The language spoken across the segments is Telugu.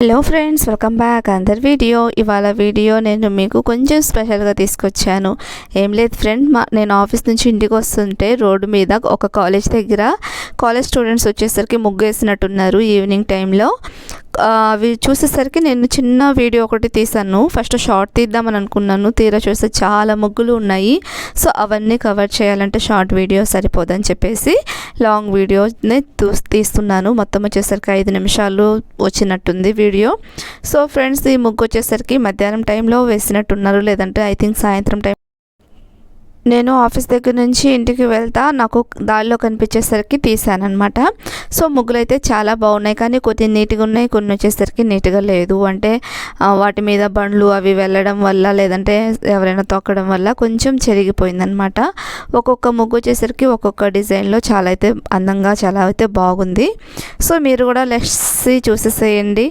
హలో ఫ్రెండ్స్, వెల్కమ్ బ్యాక్ అందర్ వీడియో. ఇవాళ వీడియో నేను మీకు కొంచెం స్పెషల్గా తీసుకొచ్చాను. ఏం లేదు ఫ్రెండ్, నేను ఆఫీస్ నుంచి ఇంటికి వస్తుంటే రోడ్డు మీద ఒక కాలేజ్ దగ్గర కాలేజ్ స్టూడెంట్స్ వచ్చేసరికి ముగ్గు వేసినట్టున్నారు ఈవినింగ్ టైంలో. అవి చూసేసరికి నేను చిన్న వీడియో ఒకటి తీసాను. ఫస్ట్ షార్ట్ తీద్దామని అనుకున్నాను, తీరా చూస్తే చాలా ముగ్గులు ఉన్నాయి. సో అవన్నీ కవర్ చేయాలంటే షార్ట్ వీడియో సరిపోదని చెప్పేసి లాంగ్ వీడియోని తీస్తున్నాను. మొత్తం వచ్చేసరికి 5 నిమిషాలు వచ్చినట్టుంది వీడియో. సో ఫ్రెండ్స్, ఈ ముగ్గు వచ్చేసరికి మధ్యాహ్నం టైంలో వేసినట్టున్నారు, లేదంటే ఐ థింక్ సాయంత్రం టైం. నేను ఆఫీస్ దగ్గర నుంచి ఇంటికి వెళ్తా నాకు దారిలో కనిపించేసరికి తీసానమాట. సో ముగ్గులు అయితే చాలా బాగున్నాయి, కానీ కొన్ని నీట్గా ఉన్నాయి, కొన్ని వచ్చేసరికి నీట్గా లేదు. అంటే వాటి మీద బండ్లు అవి వెళ్ళడం వల్ల, లేదంటే ఎవరైనా తొక్కడం వల్ల కొంచెం చెరిగిపోయిందనమాట. ఒక్కొక్క ముగ్గు వచ్చేసరికి ఒక్కొక్క డిజైన్లో చాలా అయితే అందంగా చాలా అయితే బాగుంది. సో మీరు కూడా లెట్స్ చూసేసేయండి,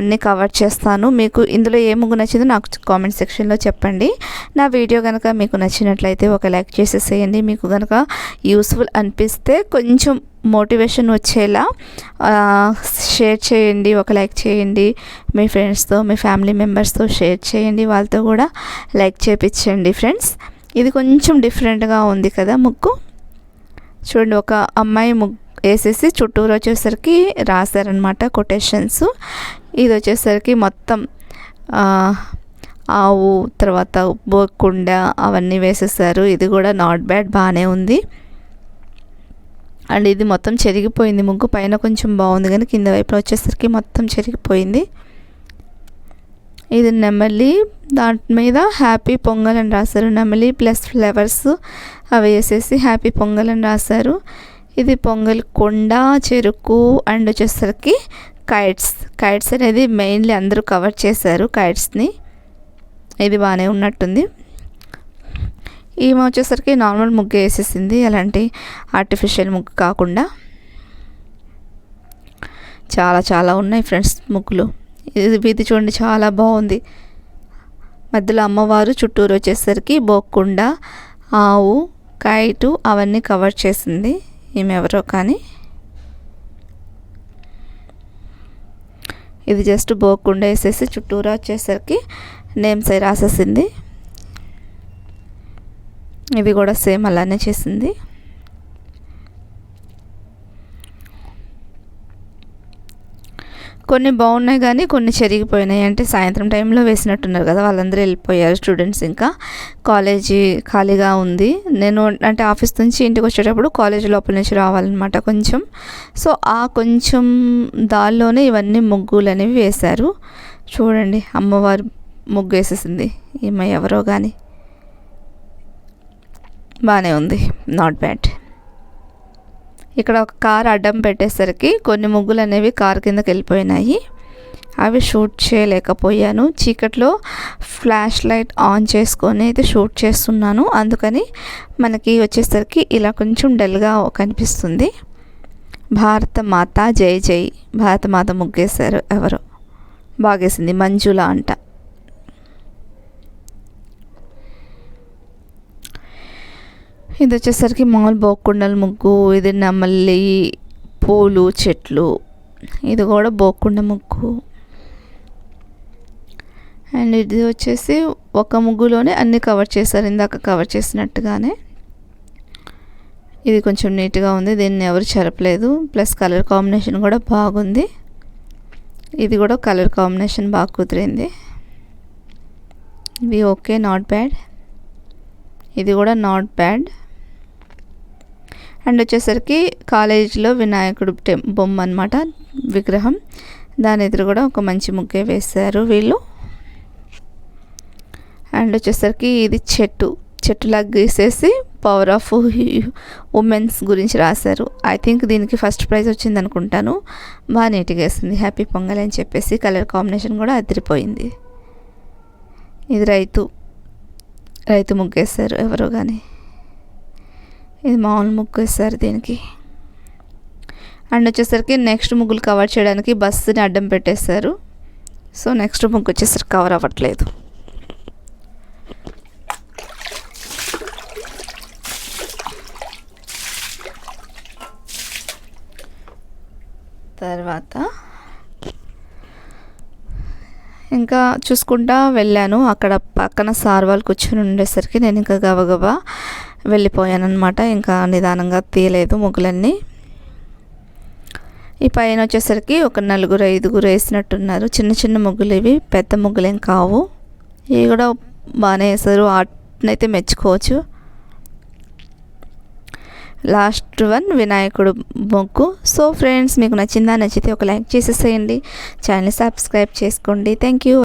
అన్నీ కవర్ చేస్తాను. మీకు ఇందులో ఏ ముగ్గు నచ్చిందో నాకు కామెంట్ సెక్షన్లో చెప్పండి. నా వీడియో కనుక మీకు నచ్చినట్లయితే ఒక లైక్ చేసేసేయండి. మీకు కనుక యూస్ఫుల్ అనిపిస్తే కొంచెం మోటివేషన్ వచ్చేలా షేర్ చేయండి, ఒక లైక్ చేయండి. మీ ఫ్రెండ్స్తో, మీ ఫ్యామిలీ మెంబర్స్తో షేర్ చేయండి, వాళ్ళతో కూడా లైక్ చేయించండి ఫ్రెండ్స్. ఇది కొంచెం డిఫరెంట్గా ఉంది కదా ముగ్గు. చూడండి, ఒక అమ్మాయి ముగ్గు వేసేసి చుట్టూరు వచ్చేసరికి రాశారనమాట కొటేషన్స్. ఇది వచ్చేసరికి మొత్తం ఆవు, తర్వాత బోకుండ అవన్నీ వేసేసారు. ఇది కూడా నాట్ బ్యాడ్, బాగానే ఉంది. అండ్ ఇది మొత్తం చెరిగిపోయింది ముగ్గు. పైన కొంచెం బాగుంది, కానీ కింద వైపులో వచ్చేసరికి మొత్తం చెరిగిపోయింది. ఇది నెమలి, దాని మీద హ్యాపీ పొంగల్ అని రాశారు. నెమలి ప్లస్ ఫ్లవర్స్ అవి వేసేసి హ్యాపీ పొంగల్ అని రాశారు. ఇది పొంగల్ కొండ, చెరుకు అండ్ వచ్చేసరికి కైట్స్ అనేది మెయిన్లీ అందరూ కవర్ చేశారు కైట్స్ని. ఇది బాగానే ఉన్నట్టుంది. ఈమె వచ్చేసరికి నార్మల్ ముగ్గు వేసేసింది, అలాంటి ఆర్టిఫిషియల్ ముగ్గు కాకుండా. చాలా ఉన్నాయి ఫ్రెండ్స్ ముగ్గులు. ఇది చూడండి, చాలా బాగుంది. మధ్యలో అమ్మవారు, చుట్టూరు వచ్చేసరికి బోకుండ, ఆవు, కైటు అవన్నీ కవర్ చేసింది ఈమె ఎవరో కానీ. ఇది జస్ట్ బోకుండ వేసేసి చుట్టూరా వచ్చేసరికి నేమ్స్ అయి రాసేసింది. ఇది కూడా సేమ్ అలానే చేసింది. కొన్ని బాగున్నాయి, కానీ కొన్ని చెరిగిపోయినాయి. అంటే సాయంత్రం టైంలో వేసినట్టున్నారు కదా, వాళ్ళందరూ వెళ్ళిపోయారు స్టూడెంట్స్. ఇంకా కాలేజీ ఖాళీగా ఉంది. నేను అంటే ఆఫీస్ నుంచి ఇంటికి వచ్చేటప్పుడు కాలేజీ లోపల నుంచి రావాలన్నమాట కొంచెం. సో ఆ కొంచెం దారిలోనే ఇవన్నీ ముగ్గులు అనేవి వేశారు. చూడండి, అమ్మవారు ముగ్గు వేసేసింది. ఈమె ఎవరో కానీ బాగానే ఉంది, నాట్ బ్యాడ్. ఇక్కడ ఒక కార్ అడ్డం పెట్టేసరికి కొన్ని ముగ్గులు అనేవి కార్ కిందకి వెళ్ళిపోయినాయి. అవి షూట్ చేయలేకపోయాను. చీకట్లో ఫ్లాష్ లైట్ ఆన్ చేసుకొని అయితే షూట్ చేస్తున్నాను, అందుకని మనకి వచ్చేసరికి ఇలా కొంచెం డల్గా కనిపిస్తుంది. భారత మాత జై జై, భారత మాత ముగ్గేశారు ఎవరో, బాగేసింది. మంజుల అంట. ఇది వచ్చేసరికి మామూలు బోకుండల ముగ్గు. ఇది నెమలి, పూలు, చెట్లు. ఇది కూడా బోకుండ ముగ్గు. అండ్ ఇది వచ్చేసి ఒక ముగ్గులోనే అన్నీ కవర్ చేశారు, ఇందాక కవర్ చేసినట్టుగానే. ఇది కొంచెం నీట్గా ఉంది, దీన్ని ఎవరు చెరపలేదు. ప్లస్ కలర్ కాంబినేషన్ కూడా బాగుంది. ఇది కూడా కలర్ కాంబినేషన్ బాగా కుదిరింది. ఇవి ఓకే, నాట్ బ్యాడ్. ఇది కూడా నాట్ బ్యాడ్. అండ్ వచ్చేసరికి కాలేజీలో వినాయకుడు బొమ్మ అనమాట, విగ్రహం. దాని ఎదురు కూడా ఒక మంచి ముగ్గే వేశారు వీళ్ళు. అండ్ వచ్చేసరికి ఇది చెట్టులాగా గీసేసి పవర్ ఆఫ్ ఉమెన్స్ గురించి రాశారు. ఐ థింక్ దీనికి ఫస్ట్ ప్రైజ్ వచ్చింది అనుకుంటాను. బాగా నీట్గా వేసింది. హ్యాపీ పొంగల్ అని చెప్పేసి కలర్ కాంబినేషన్ కూడా అదిరిపోయింది. ఇది రైతు ముగ్గేశారు ఎవరో కానీ. ఇది మామూలు ముగ్గు వేస్తారు దీనికి. అండ్ వచ్చేసరికి నెక్స్ట్ ముగ్గులు కవర్ చేయడానికి బస్సుని అడ్డం పెట్టేశారు. సో నెక్స్ట్ ముగ్గు వచ్చేసరికి కవర్ అవ్వట్లేదు. తర్వాత ఇంకా చూసుకుంటా వెళ్ళాను. అక్కడ పక్కన సార్ వాళ్ళు కూర్చొని ఉండేసరికి నేను ఇంకా గబగబా వెళ్ళిపోయాను అనమాట. ఇంకా నిదానంగా తీయలేదు ముగ్గులన్నీ. ఈ పైన వచ్చేసరికి ఒక 4-5 వేసినట్టున్నారు. చిన్న చిన్న ముగ్గులు ఇవి, పెద్ద ముగ్గులేం కావు. ఇవి కూడా బాగానే వేసారు, ఆర్ట్నైతే మెచ్చుకోవచ్చు. లాస్ట్ వన్ వినాయకుడు ముగ్గు. సో ఫ్రెండ్స్, మీకు నచ్చితే ఒక లైక్ చేసేసేయండి, ఛానల్ సబ్స్క్రైబ్ చేసుకోండి. Thank you.